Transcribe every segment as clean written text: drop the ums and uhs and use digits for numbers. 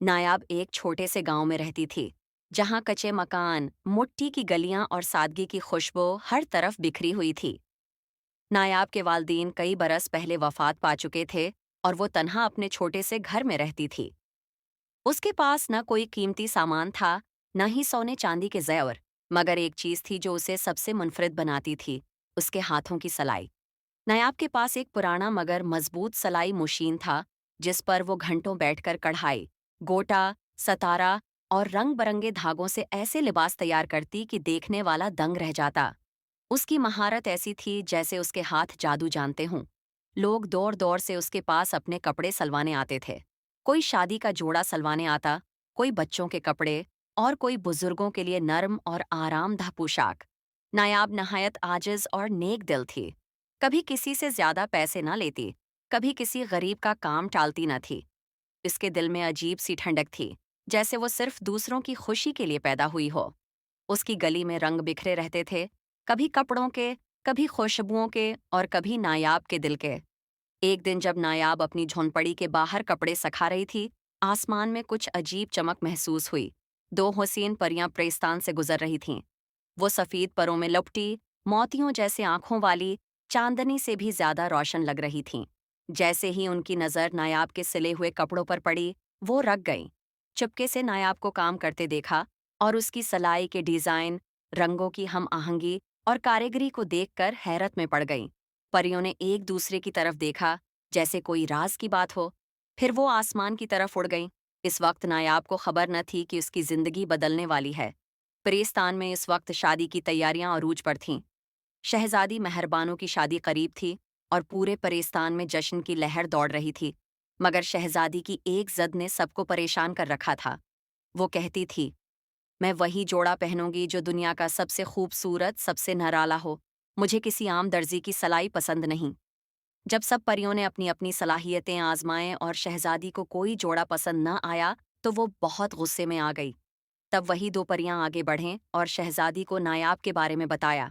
नायाब एक छोटे से गांव में रहती थी, जहां कच्चे मकान, मिट्टी की गलियां और सादगी की खुशबू हर तरफ बिखरी हुई थी। नायाब के वालदीन कई बरस पहले वफात पा चुके थे और वो तन्हा अपने छोटे से घर में रहती थी। उसके पास न कोई कीमती सामान था, न ही सोने चांदी के जेवर, मगर एक चीज थी जो उसे सबसे मुनफरिद बनाती थी, उसके हाथों की सलाई। नायाब के पास एक पुराना मगर मजबूत सलाई मशीन था, जिस पर वो घंटों बैठकर कढ़ाई, गोटा, सतारा और रंग बरंगे धागों से ऐसे लिबास तैयार करती कि देखने वाला दंग रह जाता। उसकी महारत ऐसी थी जैसे उसके हाथ जादू जानते हों। लोग दौड़ दौड़ से उसके पास अपने कपड़े सलवाने आते थे। कोई शादी का जोड़ा सलवाने आता, कोई बच्चों के कपड़े और कोई बुजुर्गों के लिए नर्म और आरामदह पोशाक। नायाब नहायत आजिज और नेक दिल थी। कभी किसी से ज्यादा पैसे न लेती, कभी किसी गरीब का काम टालती न थी। इसके दिल में अजीब सी ठंडक थी, जैसे वो सिर्फ दूसरों की खुशी के लिए पैदा हुई हो। उसकी गली में रंग बिखरे रहते थे, कभी कपड़ों के, कभी खुशबुओं के और कभी नायाब के दिल के। एक दिन जब नायाब अपनी झोंपड़ी के बाहर कपड़े सखा रही थी, आसमान में कुछ अजीब चमक महसूस हुई। दो हसीन परियां प्रेस्तान से गुजर रही थीं। वो सफेद परों में लपटी, मोतियों जैसे आंखों वाली, चांदनी से भी ज्यादा रोशन लग रही थीं। जैसे ही उनकी नजर नायाब के सिले हुए कपड़ों पर पड़ी, वो रक गईं। चुपके से नायाब को काम करते देखा और उसकी सलाई के डिजाइन, रंगों की हम आहंगी और कारीगरी को देखकर हैरत में पड़ गईं। परियों ने एक दूसरे की तरफ देखा, जैसे कोई राज की बात हो। फिर वो आसमान की तरफ उड़ गईं। इस वक्त नायाब को खबर न थी कि उसकी जिंदगी बदलने वाली है। परेस्तान में इस वक्त शादी की तैयारियां अरूज पर थीं। शहजादी मेहरबानों की शादी करीब थी और पूरे परेस्तान में जश्न की लहर दौड़ रही थी। मगर शहजादी की एक जद ने सबको परेशान कर रखा था। वो कहती थी, मैं वही जोड़ा पहनूंगी जो दुनिया का सबसे खूबसूरत, सबसे निराला हो। मुझे किसी आम दर्जी की सलाई पसंद नहीं। जब सब परियों ने अपनी अपनी सलाहियतें आजमाएं और शहजादी को कोई जोड़ा पसंद न आया, तो वो बहुत गुस्से में आ गई। तब वही दो परियां आगे बढ़ें और शहजादी को नायाब के बारे में बताया।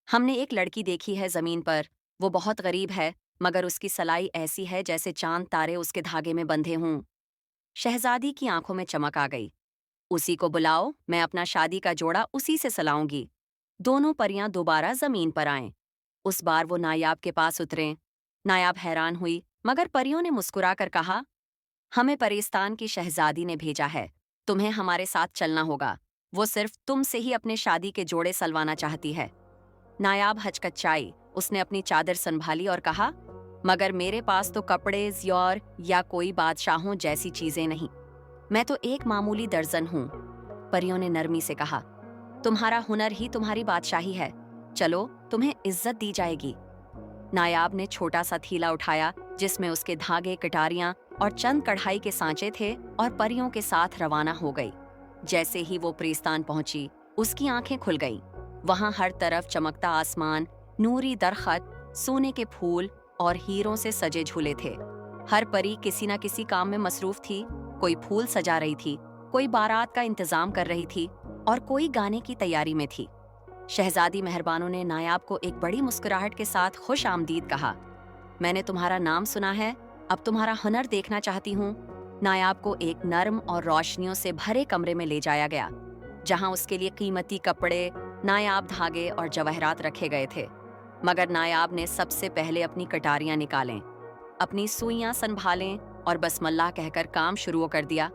हमने एक लड़की देखी है जमीन पर। वो बहुत गरीब है, मगर उसकी सलाई ऐसी है जैसे चांद तारे उसके धागे में बंधे हों। शहजादी की आंखों में चमक आ गई। उसी को बुलाओ, मैं अपना शादी का जोड़ा उसी से सलाऊंगी। दोनों परियां दोबारा जमीन पर आएं। उस बार वो नायाब के पास उतरे। नायाब हैरान हुई, मगर परियों ने मुस्कुराकर कहा, हमें परिस्तान की शहजादी ने भेजा है। तुम्हें हमारे साथ चलना होगा। वो सिर्फ तुमसे ही अपने शादी के जोड़े सलवाना चाहती है। नायाब हचकचाई, उसने अपनी चादर संभाली और कहा, मगर मेरे पास तो कपड़े, ज़्योर या कोई बादशाहों जैसी चीजें नहीं। मैं तो एक मामूली दर्जन हूँ। परियों ने नरमी से कहा, तुम्हारा हुनर ही तुम्हारी बादशाही है। चलो, तुम्हें इज्जत दी जाएगी। नायाब ने छोटा सा थीला उठाया, जिसमें उसके धागे, कटारियां और चंद कढ़ाई के सांचे थे, और परियों के साथ रवाना हो गई। जैसे ही वो प्रेस्तान पहुंची, उसकी आंखें खुल गईं। वहां हर तरफ चमकता आसमान, नूरी दरखत, सोने के फूल और हीरों से सजे झूले थे। हर परी किसी न किसी काम में मसरूफ थी। कोई फूल सजा रही थी, कोई बारात का इंतजाम कर रही थी और कोई गाने की तैयारी में थी। शहजादी मेहरबानों ने नायाब को एक बड़ी मुस्कुराहट के साथ खुश आमदीद कहा। मैंने तुम्हारा नाम सुना है, अब तुम्हारा हुनर देखना चाहती हूँ। नायाब को एक नर्म और रोशनियों से भरे कमरे में ले जाया गया, जहाँ उसके लिए कीमती कपड़े, नायाब धागे और जवाहरात रखे गए थे। मगर नायाब ने सबसे पहले अपनी कटारियां निकालें, अपनी सुइयां संभालें और बसमल्लाह कहकर काम शुरू कर दिया।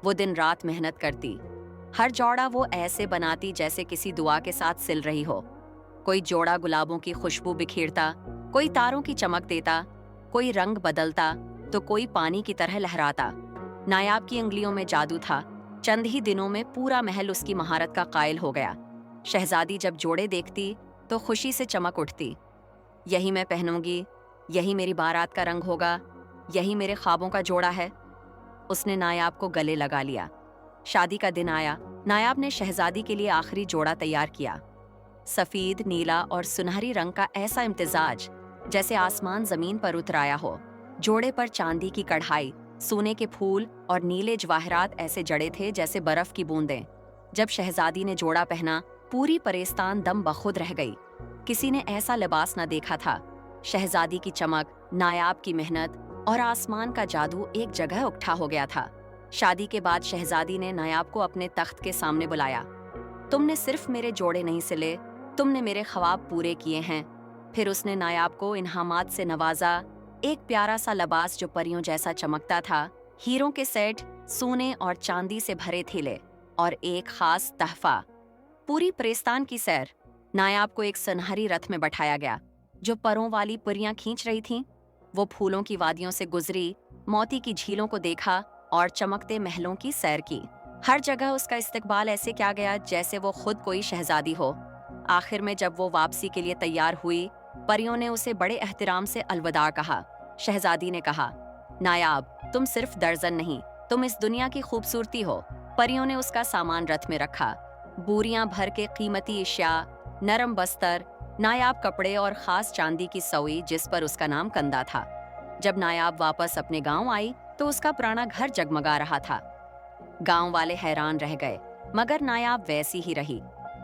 वो दिन रात मेहनत करती। हर जोड़ा वो ऐसे बनाती जैसे किसी दुआ के साथ सिल रही हो। कोई जोड़ा गुलाबों की खुशबू बिखेरता, कोई तारों की चमक देता, कोई रंग बदलता, तो कोई पानी की तरह लहराता। नायाब की उंगलियों में जादू था। चंद ही दिनों में पूरा महल उसकी महारत का कायल हो गया। शहजादी जब जोड़े देखती तो खुशी से चमक उठती। यही मैं पहनूंगी, यही मेरी बारात का रंग होगा, यही मेरे ख्वाबों का जोड़ा है। उसने नायाब को गले लगा लिया। शादी का दिन आया। नायाब ने शहजादी के लिए आखिरी जोड़ा तैयार किया। सफेद, नीला और सुनहरी रंग का ऐसा इम्तिजाज, जैसे आसमान जमीन पर उतर आया हो। जोड़े पर चांदी की कढ़ाई, सोने के फूल और नीले जवाहरात ऐसे जड़े थे जैसे बर्फ की बूंदें। जब शहजादी ने जोड़ा पहना, पूरी परेस्तान दम बखुद रह गई। किसी ने ऐसा लिबास न देखा था। शहजादी की चमक, नायाब की मेहनत और आसमान का जादू एक जगह इकट्ठा हो गया था। شادی کے بعد شہزادی نے نایاب کو اپنے تخت کے سامنے بلایا۔ تم نے صرف میرے جوڑے نہیں سلے، تم نے میرے خواب پورے کیے ہیں۔ پھر اس نے نایاب کو انعامات سے نوازا، ایک پیارا سا لباس جو پریوں جیسا چمکتا تھا، ہیروں کے سیٹ، سونے اور چاندی سے بھرے تھیلے، اور ایک خاص تحفہ، پوری پریستان کی سیر۔ نایاب کو ایک سنہری رتھ میں بٹھایا گیا جو پروں والی پریاں کھینچ رہی تھیں۔ وہ پھولوں کی وادیوں سے گزری، موتی کی جھیلوں کو دیکھا اور چمکتے محلوں کی سیر کی۔ ہر جگہ اس کا استقبال ایسے کیا گیا جیسے وہ خود کوئی شہزادی ہو۔ آخر میں جب وہ واپسی کے لیے تیار ہوئی، پریوں نے اسے بڑے احترام سے الوداع کہا۔ شہزادی نے کہا، نایاب، تم صرف درزن نہیں، تم اس دنیا کی خوبصورتی ہو۔ پریوں نے اس کا سامان رتھ میں رکھا، بوریاں بھر کے قیمتی اشیاء، نرم بستر، نایاب کپڑے اور خاص چاندی کی سوئی جس پر اس کا نام کندا تھا۔ جب نایاب واپس اپنے گاؤں آئی تو اس کا پرانا گھر جگمگا رہا تھا۔ گاؤں والے حیران رہ گئے، مگر نایاب ویسی ہی رہی،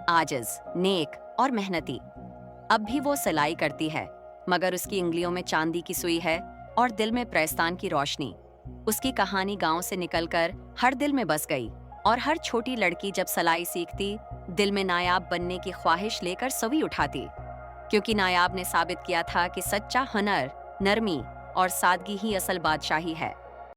عاجز، نیک اور محنتی۔ اب بھی وہ سلائی کرتی ہے، مگر اس کی انگلیوں میں چاندی کی سوئی ہے اور دل میں پریستان کی روشنی۔ اس کی کہانی گاؤں سے نکل کر ہر دل میں بس گئی، اور ہر چھوٹی لڑکی جب سلائی سیکھتی، دل میں نایاب بننے کی خواہش لے کر سوئی اٹھاتی، کیونکہ نایاب نے ثابت کیا تھا کہ سچا ہنر، نرمی اور سادگی ہی اصل بادشاہی ہے۔